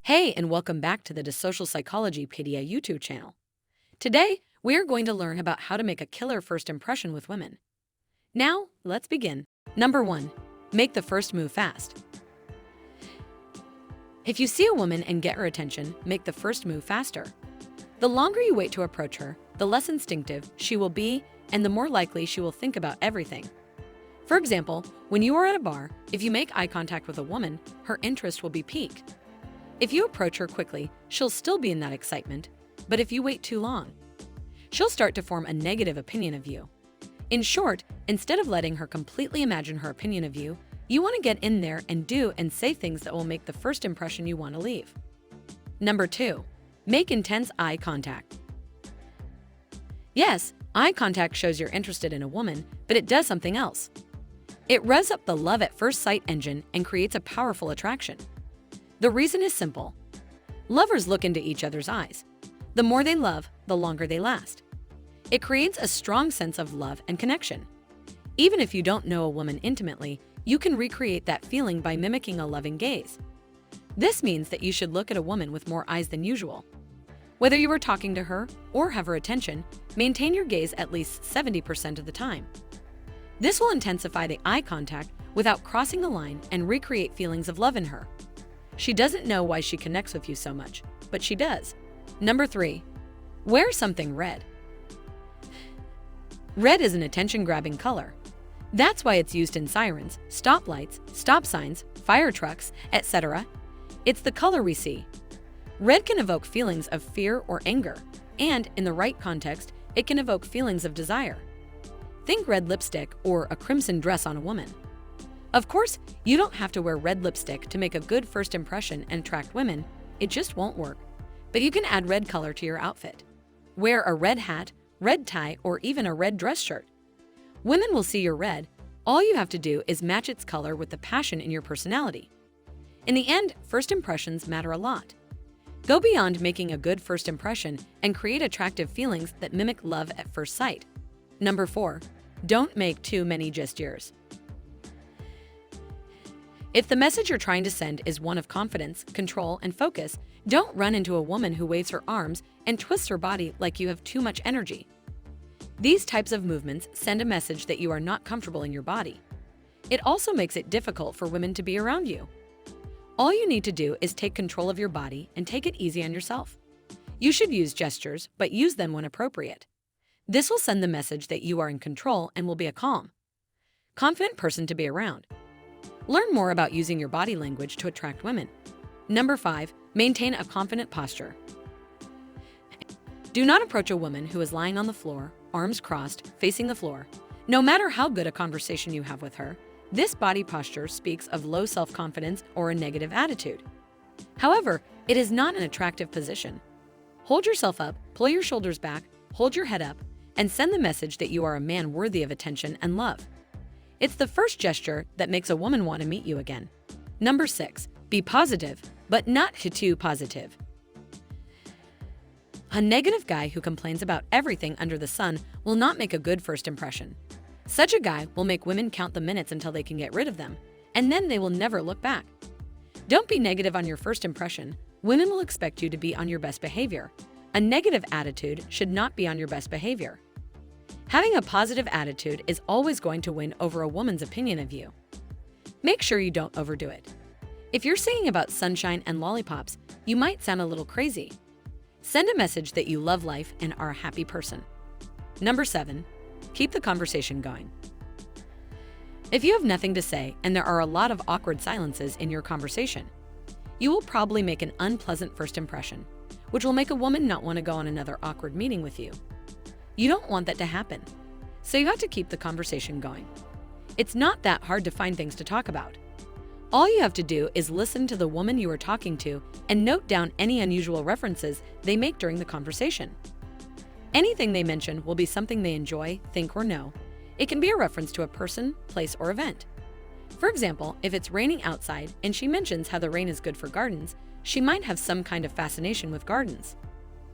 Hey, and welcome back to the Social Psychology Pedia YouTube channel. Today, we are going to learn about how to make a killer first impression with women. Now, let's begin. Number 1. Make the first move fast. If you see a woman and get her attention, make the first move faster. The longer you wait to approach her, the less instinctive she will be and the more likely she will think about everything. For example, when you are at a bar, if you make eye contact with a woman, her interest will be piqued. If you approach her quickly, she'll still be in that excitement, but if you wait too long, she'll start to form a negative opinion of you. In short, instead of letting her completely imagine her opinion of you, you want to get in there and do and say things that will make the first impression you want to leave. Number 2. Make intense eye contact. Yes, eye contact shows you're interested in a woman, but it does something else. It revs up the love at first sight engine and creates a powerful attraction. The reason is simple. Lovers look into each other's eyes. The more they love, the longer they last. It creates a strong sense of love and connection. Even if you don't know a woman intimately, you can recreate that feeling by mimicking a loving gaze. This means that you should look at a woman with more eyes than usual. Whether you are talking to her or have her attention, maintain your gaze at least 70% of the time. This will intensify the eye contact without crossing the line and recreate feelings of love in her. She doesn't know why she connects with you so much, but she does. Number 3. Wear something red. Red is an attention-grabbing color. That's why it's used in sirens, stoplights, stop signs, fire trucks, etc. It's the color we see. Red can evoke feelings of fear or anger, and in the right context, it can evoke feelings of desire. Think red lipstick or a crimson dress on a woman. Of course, you don't have to wear red lipstick to make a good first impression and attract women. It just won't work. But you can add red color to your outfit. Wear a red hat, red tie, or even a red dress shirt. Women will see your red. All you have to do is match its color with the passion in your personality. In the end, first impressions matter a lot. Go beyond making a good first impression and create attractive feelings that mimic love at first sight. Number 4. Don't make too many gestures. If the message you're trying to send is one of confidence, control, and focus, don't run into a woman who waves her arms and twists her body like you have too much energy. These types of movements send a message that you are not comfortable in your body. It also makes it difficult for women to be around you. All you need to do is take control of your body and take it easy on yourself. You should use gestures, but use them when appropriate. This will send the message that you are in control and will be a calm, confident person to be around. Learn more about using your body language to attract women. Number 5. Maintain a confident posture. Do not approach a woman who is lying on the floor, arms crossed, facing the floor. No matter how good a conversation you have with her, this body posture speaks of low self-confidence or a negative attitude. However, it is not an attractive position. Hold yourself up, pull your shoulders back, hold your head up, and send the message that you are a man worthy of attention and love. It's the first gesture that makes a woman want to meet you again. Number 6. Be positive, but not too positive. A negative guy who complains about everything under the sun will not make a good first impression. Such a guy will make women count the minutes until they can get rid of them, and then they will never look back. Don't be negative on your first impression. Women will expect you to be on your best behavior. A negative attitude should not be on your best behavior. Having a positive attitude is always going to win over a woman's opinion of you. Make sure you don't overdo it. If you're singing about sunshine and lollipops, you might sound a little crazy. Send a message that you love life and are a happy person. Number 7. Keep the conversation going. If you have nothing to say and there are a lot of awkward silences in your conversation, you will probably make an unpleasant first impression, which will make a woman not want to go on another awkward meeting with you. You don't want that to happen, so you have to keep the conversation going. It's not that hard to find things to talk about. All you have to do is listen to the woman you are talking to and note down any unusual references they make during the conversation. Anything they mention will be something they enjoy, think, or know. It can be a reference to a person, place, or event. For example, if it's raining outside and she mentions how the rain is good for gardens, she might have some kind of fascination with gardens.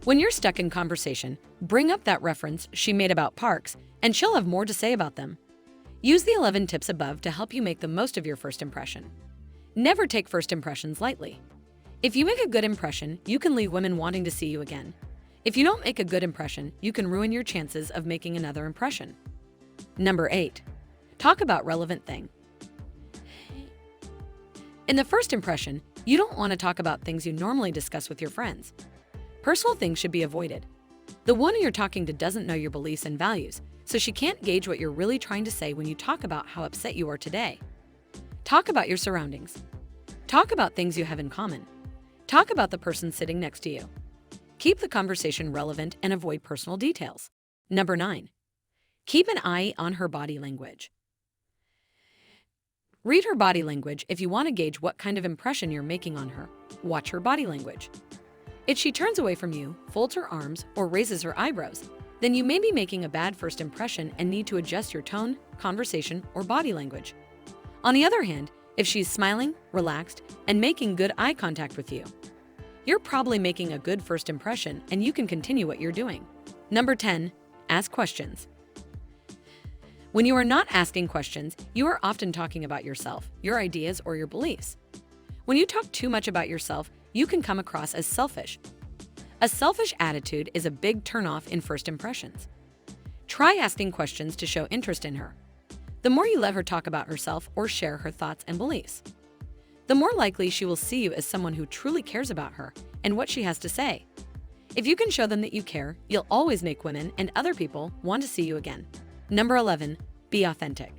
When you're stuck in conversation, bring up that reference she made about parks, and she'll have more to say about them. Use the 11 tips above to help you make the most of your first impression. Never take first impressions lightly. If you make a good impression, you can leave women wanting to see you again. If you don't make a good impression, you can ruin your chances of making another impression. Number 8. Talk about relevant thing. In the first impression, you don't want to talk about things you normally discuss with your friends. Personal things should be avoided. The one you're talking to doesn't know your beliefs and values, so she can't gauge what you're really trying to say when you talk about how upset you are today. Talk about your surroundings. Talk about things you have in common. Talk about the person sitting next to you. Keep the conversation relevant and avoid personal details. Number 9. Keep an eye on her body language. Read her body language if you want to gauge what kind of impression you're making on her. Watch her body language. If she turns away from you, folds her arms, or raises her eyebrows, then you may be making a bad first impression and need to adjust your tone, conversation, or body language. On the other hand, if she's smiling, relaxed, and making good eye contact with you, you're probably making a good first impression and you can continue what you're doing. Number 10. Ask questions. When you are not asking questions, you are often talking about yourself, your ideas, or your beliefs. When you talk too much about yourself, you can come across as selfish. A selfish attitude is a big turnoff in first impressions. Try asking questions to show interest in her. The more you let her talk about herself or share her thoughts and beliefs, the more likely she will see you as someone who truly cares about her and what she has to say. If you can show them that you care, you'll always make women and other people want to see you again. Number 11. Be authentic.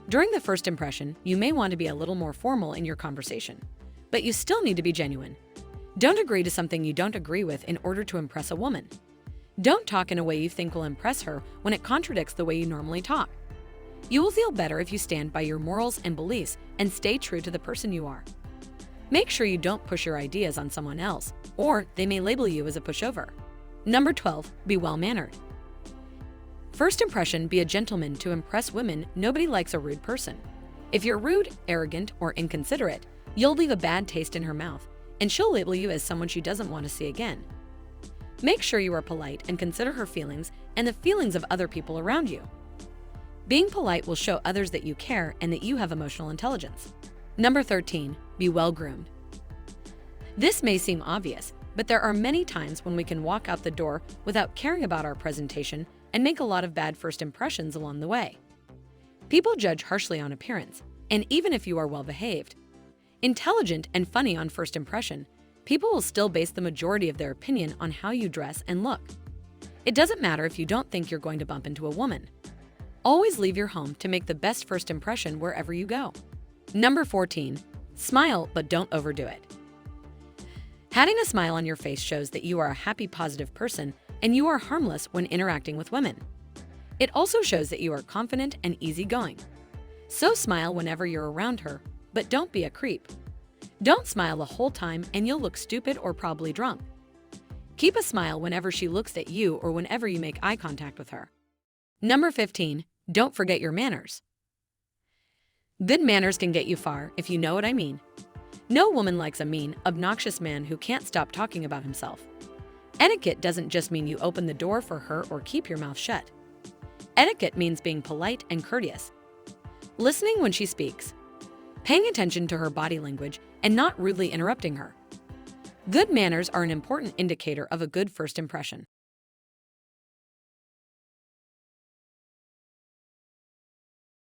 During the first impression, you may want to be a little more formal in your conversation, but you still need to be genuine. Don't agree to something you don't agree with in order to impress a woman. Don't talk in a way you think will impress her when it contradicts the way you normally talk. You will feel better if you stand by your morals and beliefs and stay true to the person you are. Make sure you don't push your ideas on someone else, or they may label you as a pushover. Number 12. Be well-mannered. First impression, be a gentleman to impress women. Nobody likes a rude person. If you're rude, arrogant, or inconsiderate, you'll leave a bad taste in her mouth, and she'll label you as someone she doesn't want to see again. Make sure you are polite and consider her feelings and the feelings of other people around you. Being polite will show others that you care and that you have emotional intelligence. Number 13. Be well-groomed. This may seem obvious, but there are many times when we can walk out the door without caring about our presentation and make a lot of bad first impressions along the way. People judge harshly on appearance, and even if you are well-behaved, intelligent, and funny on first impression, people will still base the majority of their opinion on how you dress and look. It doesn't matter if you don't think you're going to bump into a woman. Always leave your home to make the best first impression wherever you go. Number 14. Smile, but don't overdo it. Having a smile on your face shows that you are a happy, positive person and you are harmless when interacting with women. It also shows that you are confident and easygoing. So smile whenever you're around her, but don't be a creep. Don't smile the whole time and you'll look stupid or probably drunk. Keep a smile whenever she looks at you or whenever you make eye contact with her. Number 15. Don't forget your manners. Good manners can get you far, if you know what I mean. No woman likes a mean, obnoxious man who can't stop talking about himself. Etiquette doesn't just mean you open the door for her or keep your mouth shut. Etiquette means being polite and courteous, listening when she speaks, paying attention to her body language, and not rudely interrupting her. Good manners are an important indicator of a good first impression.